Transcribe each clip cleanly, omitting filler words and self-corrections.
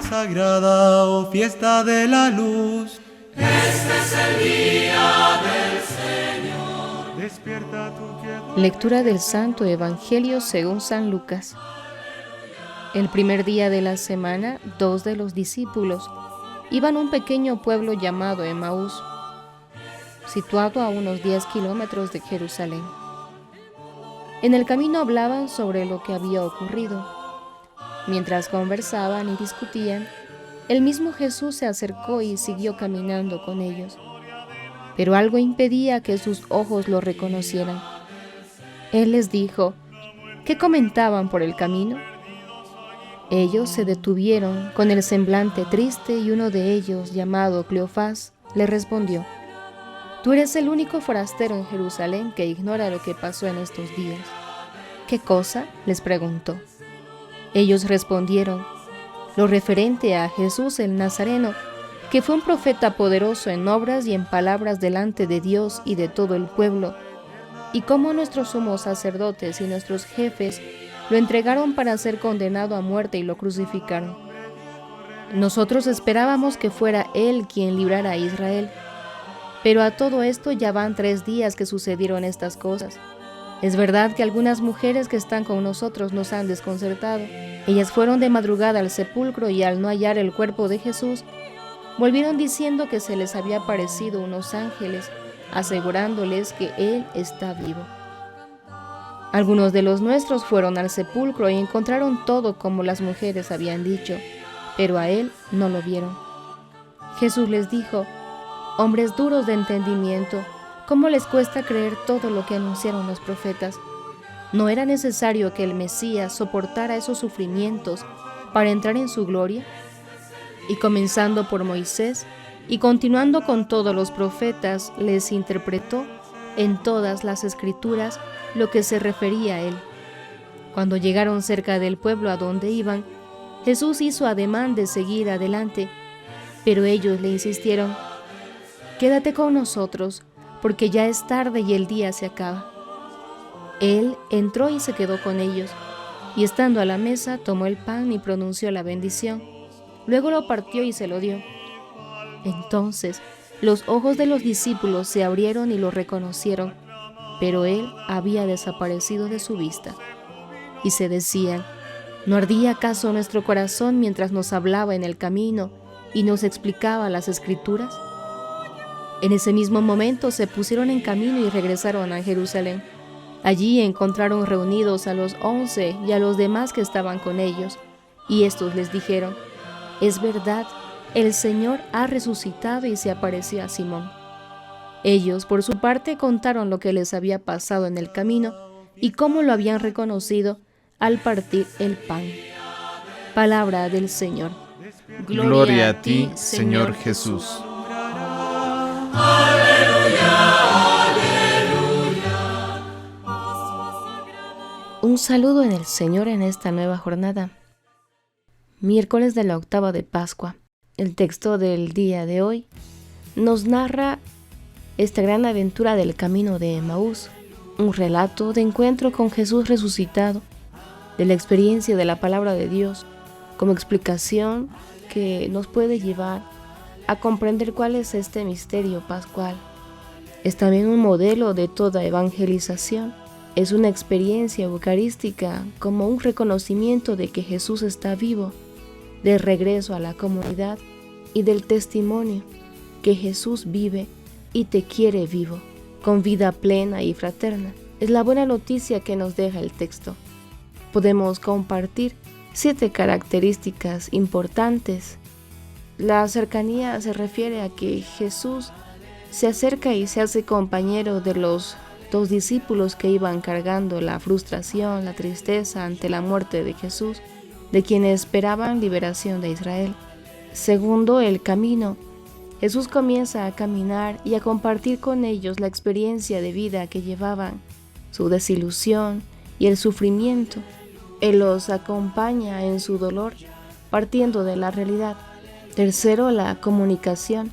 sagrada, oh fiesta de la luz. Este es el día del Señor. Despierta tu quietud. Lectura del Santo Evangelio según San Lucas. El primer día de la semana, 2 de los discípulos iban a un pequeño pueblo llamado Emaús, situado a unos 10 kilómetros de Jerusalén. En el camino hablaban sobre lo que había ocurrido. Mientras conversaban y discutían, el mismo Jesús se acercó y siguió caminando con ellos. Pero algo impedía que sus ojos lo reconocieran. Él les dijo: ¿qué comentaban por el camino? Ellos se detuvieron con el semblante triste y uno de ellos, llamado Cleofás, le respondió: Tú eres el único forastero en Jerusalén que ignora lo que pasó en estos días. ¿Qué cosa?, les preguntó. Ellos respondieron: lo referente a Jesús el Nazareno, que fue un profeta poderoso en obras y en palabras delante de Dios y de todo el pueblo, y cómo nuestros sumos sacerdotes y nuestros jefes lo entregaron para ser condenado a muerte y lo crucificaron. Nosotros esperábamos que fuera Él quien librara a Israel, pero a todo esto ya van 3 días que sucedieron estas cosas. Es verdad que algunas mujeres que están con nosotros nos han desconcertado. Ellas fueron de madrugada al sepulcro y al no hallar el cuerpo de Jesús, volvieron diciendo que se les había aparecido unos ángeles, asegurándoles que Él está vivo. Algunos de los nuestros fueron al sepulcro y encontraron todo como las mujeres habían dicho, pero a Él no lo vieron. Jesús les dijo: hombres duros de entendimiento, ¿cómo les cuesta creer todo lo que anunciaron los profetas? ¿No era necesario que el Mesías soportara esos sufrimientos para entrar en su gloria? Y comenzando por Moisés y continuando con todos los profetas, les interpretó en todas las Escrituras lo que se refería a él. Cuando llegaron cerca del pueblo a donde iban, Jesús hizo ademán de seguir adelante, pero ellos le insistieron: quédate con nosotros, porque ya es tarde y el día se acaba. Él entró y se quedó con ellos, y estando a la mesa tomó el pan y pronunció la bendición. Luego lo partió y se lo dio. Entonces los ojos de los discípulos se abrieron y lo reconocieron, pero él había desaparecido de su vista. Y se decían: ¿no ardía acaso nuestro corazón mientras nos hablaba en el camino y nos explicaba las Escrituras? En ese mismo momento se pusieron en camino y regresaron a Jerusalén. Allí encontraron reunidos a los 11 y a los demás que estaban con ellos, y estos les dijeron: es verdad, el Señor ha resucitado y se apareció a Simón. Ellos, por su parte, contaron lo que les había pasado en el camino y cómo lo habían reconocido al partir el pan. Palabra del Señor. Gloria a ti, Señor Jesús. Un saludo en el Señor en esta nueva jornada. Miércoles de la octava de Pascua. El texto del día de hoy nos narra esta gran aventura del camino de Emaús, un relato de encuentro con Jesús resucitado, de la experiencia de la palabra de Dios, como explicación que nos puede llevar a comprender cuál es este misterio pascual. Es también un modelo de toda evangelización. Es una experiencia eucarística como un reconocimiento de que Jesús está vivo, de regreso a la comunidad y del testimonio que Jesús vive y te quiere vivo, con vida plena y fraterna. Es la buena noticia que nos deja el texto. Podemos compartir 7 características importantes. La cercanía se refiere a que Jesús se acerca y se hace compañero de los 2 discípulos que iban cargando la frustración, la tristeza ante la muerte de Jesús, de quienes esperaban liberación de Israel. Segundo, el camino. Jesús comienza a caminar y a compartir con ellos la experiencia de vida que llevaban, su desilusión y el sufrimiento. Él los acompaña en su dolor, partiendo de la realidad. Tercero, la comunicación.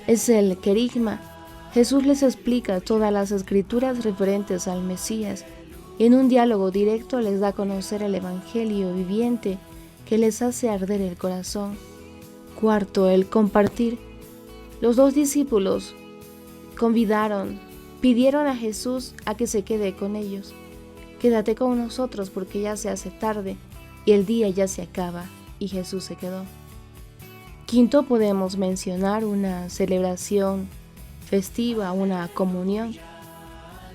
Es el querigma. Jesús les explica todas las Escrituras referentes al Mesías. En un diálogo directo les da a conocer el Evangelio viviente que les hace arder el corazón. Cuarto, el compartir. Los 2 discípulos pidieron a Jesús a que se quede con ellos. Quédate con nosotros porque ya se hace tarde y el día ya se acaba. Y Jesús se quedó. Quinto, podemos mencionar una celebración festiva, una comunión.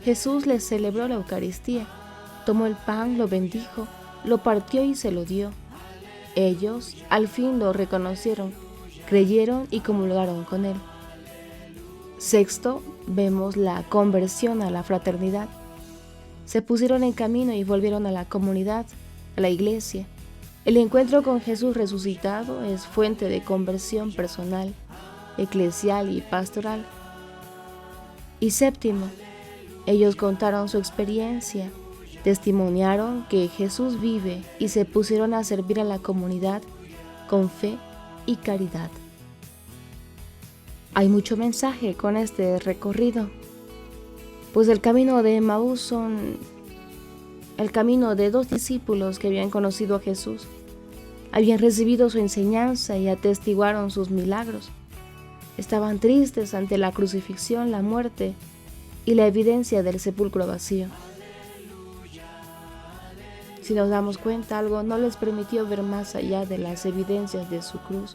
Jesús les celebró la Eucaristía. Tomó el pan, lo bendijo, lo partió y se lo dio. Ellos al fin lo reconocieron, creyeron y comulgaron con él. Sexto, vemos la conversión a la fraternidad. Se pusieron en camino y volvieron a la comunidad, a la iglesia. El encuentro con Jesús resucitado es fuente de conversión personal, eclesial y pastoral. Y séptimo, ellos contaron su experiencia, testimoniaron que Jesús vive y se pusieron a servir a la comunidad con fe y caridad. Hay mucho mensaje con este recorrido, pues el camino de Emaús son el camino de 2 discípulos que habían conocido a Jesús, habían recibido su enseñanza y atestiguaron sus milagros. Estaban tristes ante la crucifixión, la muerte y la evidencia del sepulcro vacío. Si nos damos cuenta, algo no les permitió ver más allá de las evidencias de su cruz.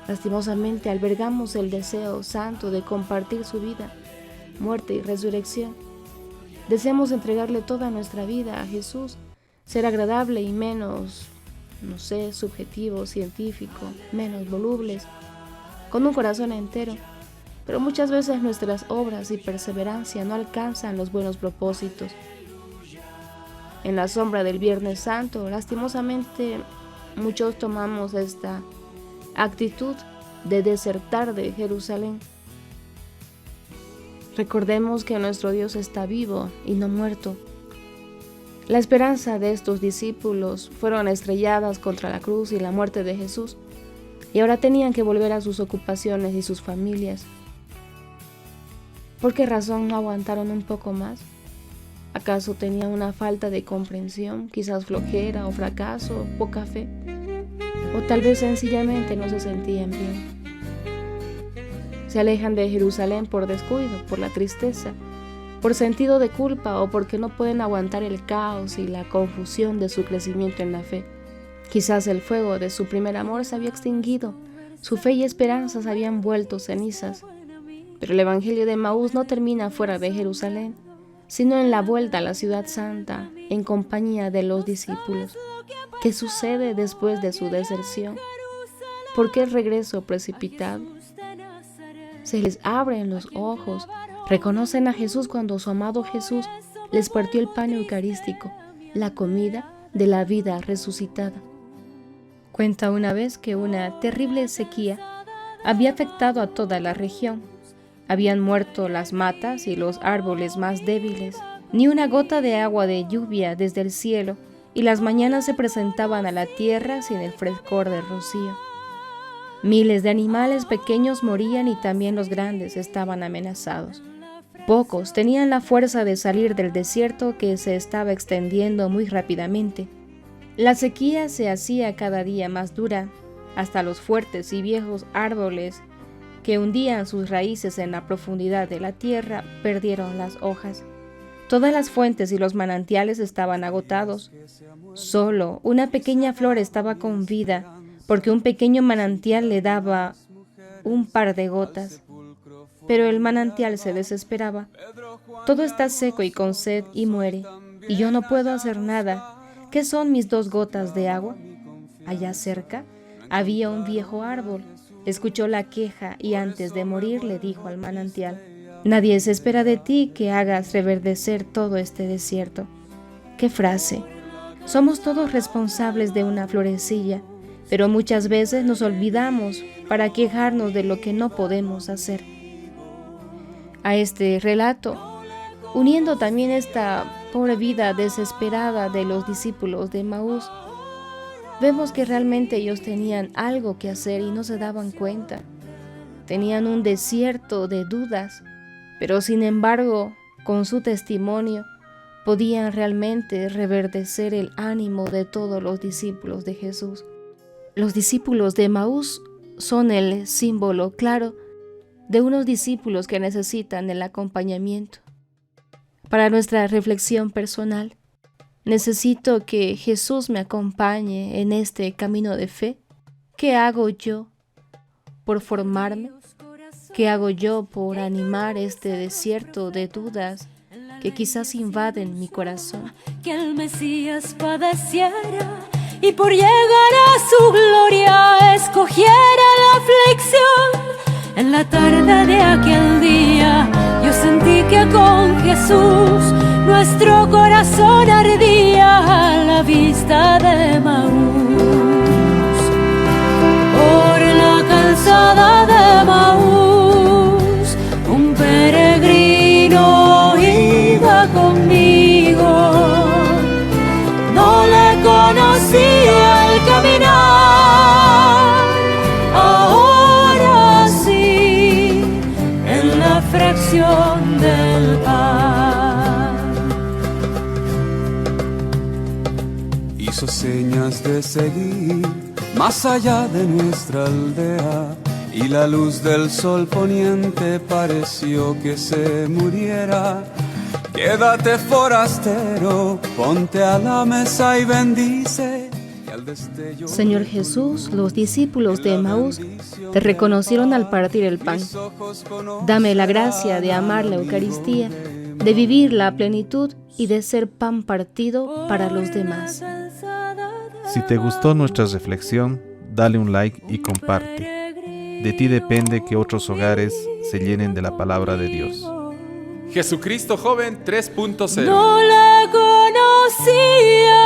Lastimosamente albergamos el deseo santo de compartir su vida, muerte y resurrección. Deseamos entregarle toda nuestra vida a Jesús, ser agradable y menos, subjetivo, científico, menos volubles, con un corazón entero. Pero muchas veces nuestras obras y perseverancia no alcanzan los buenos propósitos. En la sombra del Viernes Santo, lastimosamente, muchos tomamos esta actitud de desertar de Jerusalén. Recordemos que nuestro Dios está vivo y no muerto. La esperanza de estos discípulos fueron estrelladas contra la cruz y la muerte de Jesús, y ahora tenían que volver a sus ocupaciones y sus familias. ¿Por qué razón no aguantaron un poco más? ¿Acaso tenían una falta de comprensión, quizás flojera o fracaso, poca fe? O tal vez sencillamente no se sentían bien. Se alejan de Jerusalén por descuido, por la tristeza, por sentido de culpa o porque no pueden aguantar el caos y la confusión de su crecimiento en la fe. Quizás el fuego de su primer amor se había extinguido, su fe y esperanzas habían vuelto cenizas. Pero el Evangelio de Emaús no termina fuera de Jerusalén, sino en la vuelta a la ciudad santa, en compañía de los discípulos. ¿Qué sucede después de su deserción? ¿Por qué el regreso precipitado? Se les abren los ojos, reconocen a Jesús cuando su amado Jesús les partió el pan eucarístico, la comida de la vida resucitada. Cuenta una vez que una terrible sequía había afectado a toda la región. Habían muerto las matas y los árboles más débiles, ni una gota de agua de lluvia desde el cielo, y las mañanas se presentaban a la tierra sin el frescor del rocío. Miles de animales pequeños morían y también los grandes estaban amenazados. Pocos tenían la fuerza de salir del desierto que se estaba extendiendo muy rápidamente. La sequía se hacía cada día más dura, hasta los fuertes y viejos árboles que hundían sus raíces en la profundidad de la tierra perdieron las hojas. Todas las fuentes y los manantiales estaban agotados. Solo una pequeña flor estaba con vida, porque un pequeño manantial le daba un par de gotas. Pero el manantial se desesperaba. Todo está seco y con sed y muere, y yo no puedo hacer nada. ¿Qué son mis 2 gotas de agua? Allá cerca había un viejo árbol. Escuchó la queja y antes de morir le dijo al manantial: nadie se espera de ti que hagas reverdecer todo este desierto. ¡Qué frase! Somos todos responsables de una florecilla, pero muchas veces nos olvidamos para quejarnos de lo que no podemos hacer. A este relato, uniendo también esta pobre vida desesperada de los discípulos de Emaús, vemos que realmente ellos tenían algo que hacer y no se daban cuenta. Tenían un desierto de dudas, pero sin embargo, con su testimonio, podían realmente reverdecer el ánimo de todos los discípulos de Jesús. Los discípulos de Emaús son el símbolo claro de unos discípulos que necesitan el acompañamiento. Para nuestra reflexión personal, necesito que Jesús me acompañe en este camino de fe. ¿Qué hago yo por formarme? ¿Qué hago yo por animar este desierto de dudas que quizás invaden mi corazón? Que el Mesías padeciera y por llegar a su gloria escogiera la aflicción. En la tarde de aquel día yo sentí que con Jesús nuestro corazón ardía a la vista de Emaús. Por la calzada de Emaús un peregrino iba conmigo. No le conocía al caminar, ahora sí, en la fracción del pan. Hizo señas de seguir más allá de nuestra aldea, y la luz del sol poniente pareció que se muriera. Quédate forastero, ponte a la mesa y bendice. Señor Jesús, los discípulos de Emaús te reconocieron al partir el pan. Dame la gracia de amar la Eucaristía, de vivir la plenitud y de ser pan partido para los demás. Si te gustó nuestra reflexión, dale un like y comparte. De ti depende que otros hogares se llenen de la palabra de Dios. Jesucristo Joven 3.0. No la conocía.